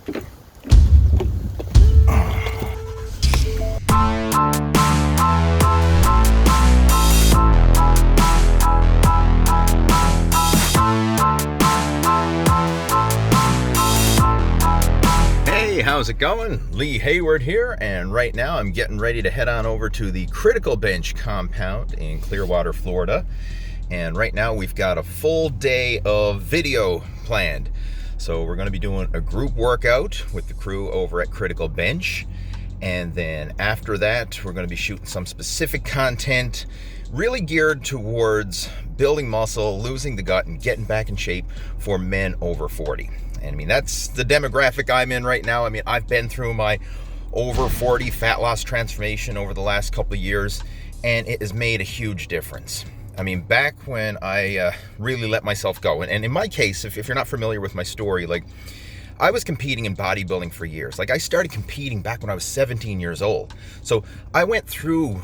How's it going? Lee Hayward here, and right now I'm getting ready to head on over to the Critical Bench compound in Clearwater, Florida. And right now we've got a full day of video planned. So we're going to be doing a group workout with the crew over at Critical Bench. And then after that, we're going to be shooting some specific content really geared towards building muscle, losing the gut, and getting back in shape for men over 40. And I mean, that's the demographic I'm in right now. I mean, I've been through my over 40 fat loss transformation over the last couple of years, and it has made a huge difference. I mean, back when I really let myself go, and in my case, if you're not familiar with my story, like, I was competing in bodybuilding for years. Like, I started competing back when I was 17 years old. So I went through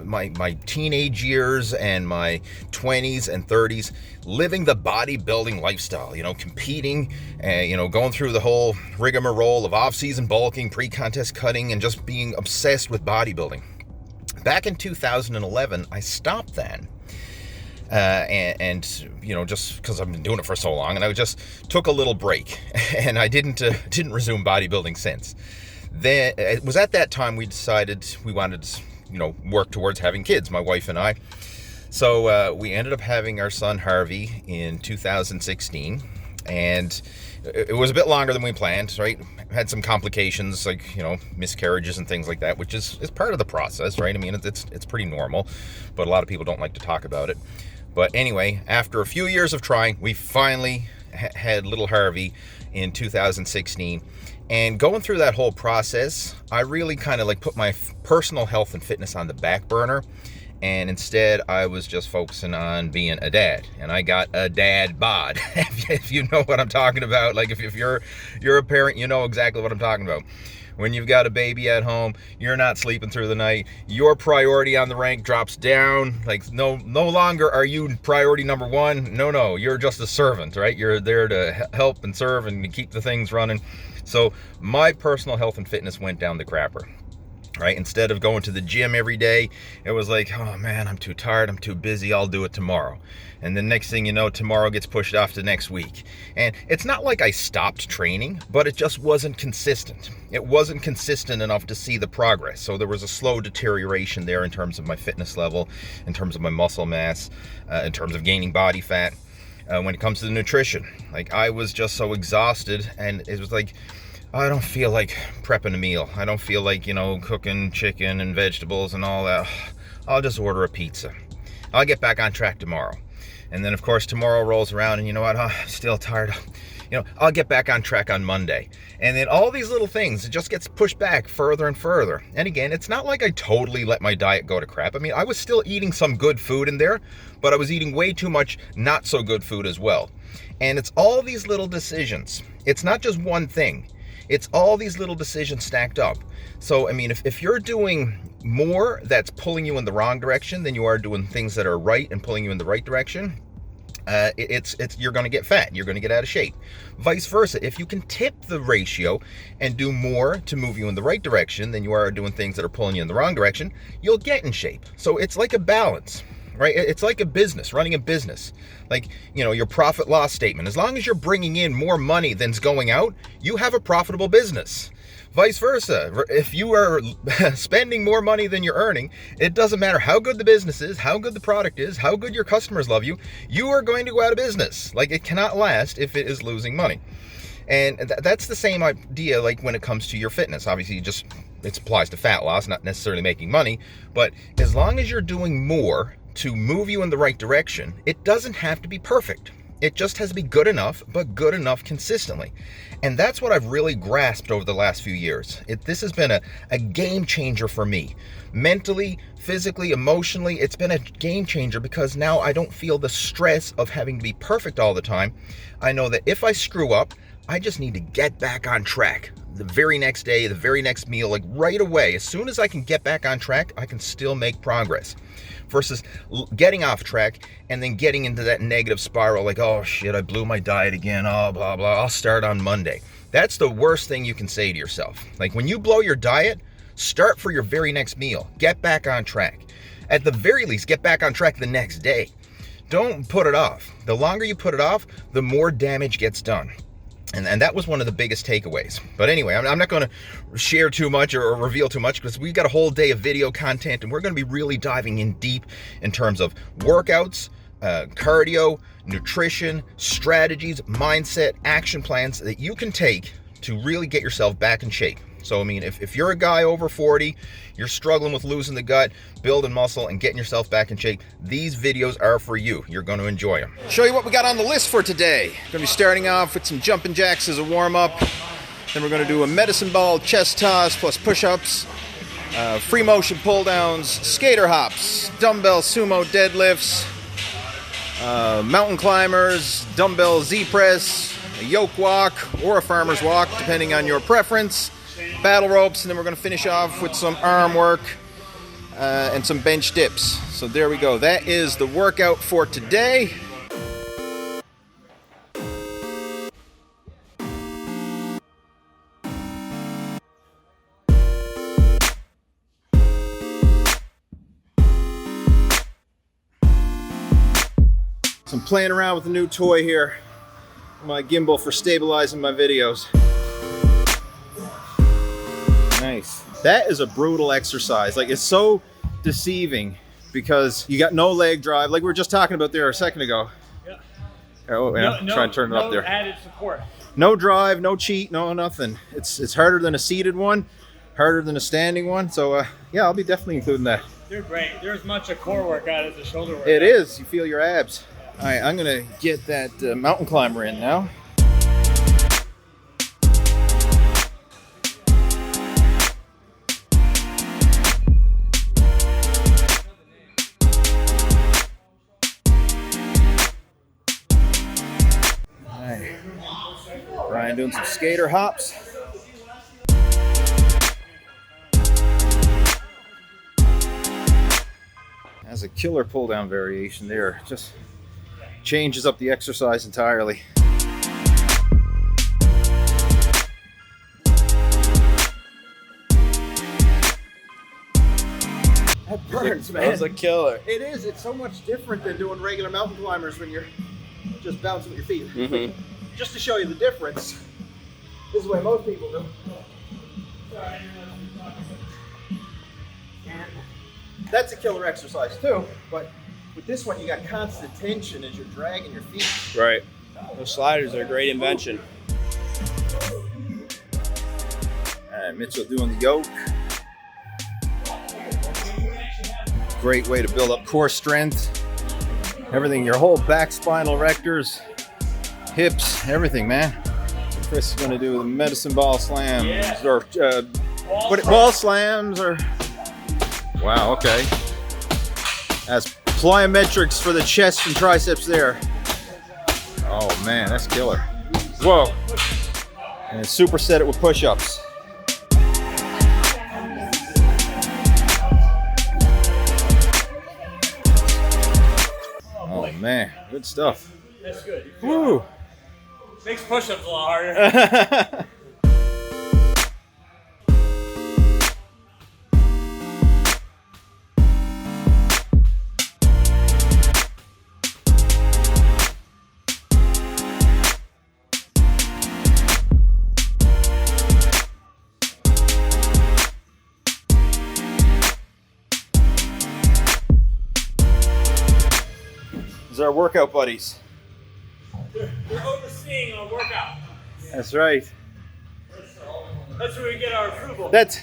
my teenage years and my 20s and 30s living the bodybuilding lifestyle, you know, competing and, you know, going through the whole rigmarole of off-season bulking, pre-contest cutting, and just being obsessed with bodybuilding. Back in 2011, I stopped that. And you know, just because I've been doing it for so long, and I just took a little break, and I didn't resume bodybuilding since. Then it was at that time we decided we wanted to, you know, work towards having kids, my wife and I. So we ended up having our son Harvey in 2016, and it was a bit longer than we planned, right? Had some complications, like, you know, miscarriages and things like that, which is part of the process, right? I mean, it's pretty normal, but a lot of people don't like to talk about it. But anyway, after a few years of trying, we finally had little Harvey in 2016. And going through that whole process, I really kind of like put my personal health and fitness on the back burner. And instead, I was just focusing on being a dad. And I got a dad bod, if you know what I'm talking about. Like, if you're a parent, you know exactly what I'm talking about. When you've got a baby at home, you're not sleeping through the night, your priority on the rank drops down. Like, no longer are you priority number one. No, you're just a servant, right? You're there to help and serve and to keep the things running. So my personal health and fitness went down the crapper. Right? Instead of going to the gym every day, it was like, oh man, I'm too tired, I'm too busy, I'll do it tomorrow. And the next thing you know, tomorrow gets pushed off to next week. And it's not like I stopped training, but it just wasn't consistent. It wasn't consistent enough to see the progress. So there was a slow deterioration there in terms of my fitness level, in terms of my muscle mass, in terms of gaining body fat. When it comes to the nutrition, like, I was just so exhausted, and it was like, I don't feel like prepping a meal. I don't feel like, you know, cooking chicken and vegetables and all that. I'll just order a pizza. I'll get back on track tomorrow. And then, of course, tomorrow rolls around, and you know what? I'm still tired. You know, I'll get back on track on Monday. And then all these little things, it just gets pushed back further and further. And again, it's not like I totally let my diet go to crap. I mean, I was still eating some good food in there, but I was eating way too much not so good food as well. And it's all these little decisions. It's not just one thing. It's all these little decisions stacked up. So, I mean, if you're doing more that's pulling you in the wrong direction than you are doing things that are right and pulling you in the right direction, you're going to get fat. You're going to get out of shape. Vice versa. If you can tip the ratio and do more to move you in the right direction than you are doing things that are pulling you in the wrong direction, you'll get in shape. So it's like a balance. Right? It's like a business, running a business. Like, you know, your profit loss statement. As long as you're bringing in more money than's going out, you have a profitable business. Vice versa. If you are spending more money than you're earning, it doesn't matter how good the business is, how good the product is, how good your customers love you, you are going to go out of business. Like, it cannot last if it is losing money. And that's the same idea, like, when it comes to your fitness. Obviously, it applies to fat loss, not necessarily making money. But as long as you're doing more to move you in the right direction, it doesn't have to be perfect. It just has to be good enough, but good enough consistently. And that's what I've really grasped over the last few years. This has been a game changer for me. Mentally, physically, emotionally, it's been a game changer because now I don't feel the stress of having to be perfect all the time. I know that if I screw up, I just need to get back on track. The very next day, the very next meal, like right away. As soon as I can get back on track, I can still make progress. Versus getting off track and then getting into that negative spiral, like, oh shit, I blew my diet again, oh blah blah, I'll start on Monday. That's the worst thing you can say to yourself. Like, when you blow your diet, start for your very next meal. Get back on track. At the very least, get back on track the next day. Don't put it off. The longer you put it off, the more damage gets done. And that was one of the biggest takeaways. But anyway, I'm not going to share too much or reveal too much, because we've got a whole day of video content, and we're going to be really diving in deep in terms of workouts, cardio, nutrition, strategies, mindset, action plans that you can take to really get yourself back in shape. So, I mean, if you're a guy over 40, you're struggling with losing the gut, building muscle, and getting yourself back in shape, these videos are for you. You're going to enjoy them. Show you what we got on the list for today. Going to be starting off with some jumping jacks as a warm-up. Then we're going to do a medicine ball chest toss plus push-ups, free motion pull-downs, skater hops, dumbbell sumo deadlifts, mountain climbers, dumbbell Z Press, a yoke walk or a farmer's walk, depending on your preference, battle ropes, and then we're going to finish off with some arm work and some bench dips. So there we go. That is the workout for today. So I'm playing around with a new toy here, my gimbal for stabilizing my videos. Nice. That is a brutal exercise. Like, it's so deceiving because you got no leg drive, like we were just talking about there a second ago. Yeah. Oh, yeah. Try and turn it up there. No added support. No drive, no cheat, no nothing. It's harder than a seated one, harder than a standing one. So yeah, I'll be definitely including that. They're great. They're as much a core workout as a shoulder workout. It is. You feel your abs. All right, I'm gonna get that mountain climber in now. All right, Ryan doing some skater hops. Has a killer pull down variation there. Just changes up the exercise entirely. That burns, man. That's a killer. It is. It's so much different than doing regular mountain climbers when you're just bouncing with your feet. Mm-hmm. Just to show you the difference, this is the way most people do. That's a killer exercise too, but with this one, you got constant tension as you're dragging your feet. Right. Those sliders are a great invention. All right, Mitchell doing the yoke. Great way to build up core strength. Everything, your whole back, spinal rectors, hips, everything, man. Chris is going to do the medicine ball slams or ball slams or. Wow, okay. That's plyometrics for the chest and triceps there. Oh man, that's killer. Whoa. And superset it with push-ups. Oh man, good stuff. That's good. Woo. Makes push-ups a lot harder. Our workout buddies. They're overseeing our workout. That's right. That's where we get our approval. That's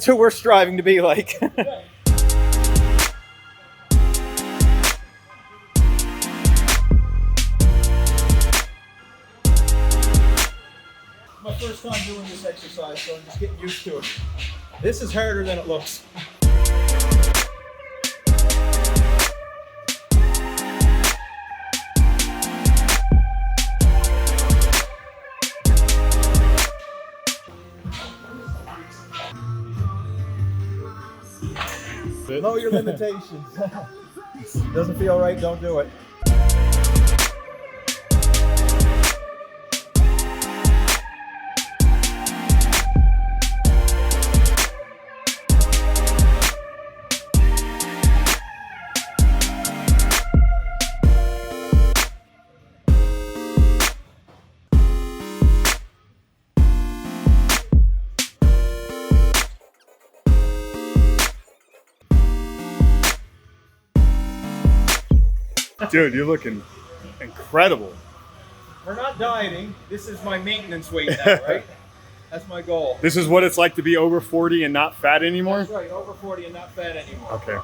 who we're striving to be like. My first time doing this exercise, so I'm just getting used to it. This is harder than it looks. Know your limitations. Doesn't feel right, don't do it. Dude, you're looking incredible. We're not dieting. This is my maintenance weight now, right? That's my goal. This is what it's like to be over 40 and not fat anymore? That's right, over 40 and not fat anymore. Okay.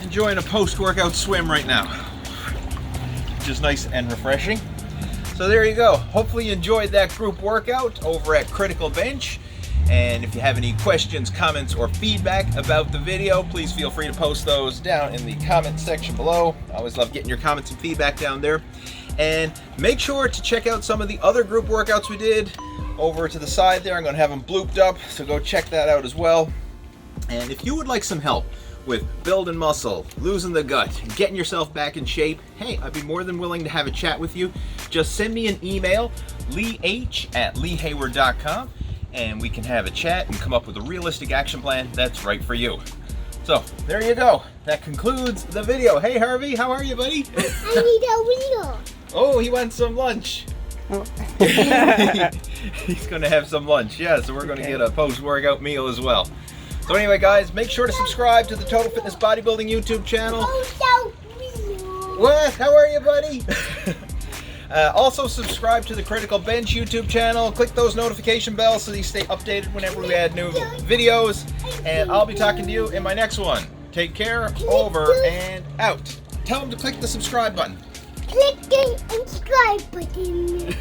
Enjoying a post-workout swim right now, which is nice and refreshing. So there you go. Hopefully you enjoyed that group workout over at Critical Bench. And if you have any questions, comments, or feedback about the video, please feel free to post those down in the comment section below. I always love getting your comments and feedback down there. And make sure to check out some of the other group workouts we did over to the side there. I'm going to have them blooped up, so go check that out as well. And if you would like some help with building muscle, losing the gut, and getting yourself back in shape, hey, I'd be more than willing to have a chat with you. Just send me an email, leeh@leehayward.com, and we can have a chat and come up with a realistic action plan that's right for you. So, there you go. That concludes the video. Hey, Harvey, how are you, buddy? I need a wheel. Oh, he wants some lunch. He's going to have some lunch, yeah, so we're going to get a post-workout meal as well. So anyway, guys, make sure to subscribe to the Total Fitness Bodybuilding YouTube channel. What? How are you, buddy? Also, subscribe to the Critical Bench YouTube channel. Click those notification bells so you stay updated whenever we add new videos. And I'll be talking to you in my next one. Take care, over and out. Tell them to click the subscribe button. Click the subscribe button.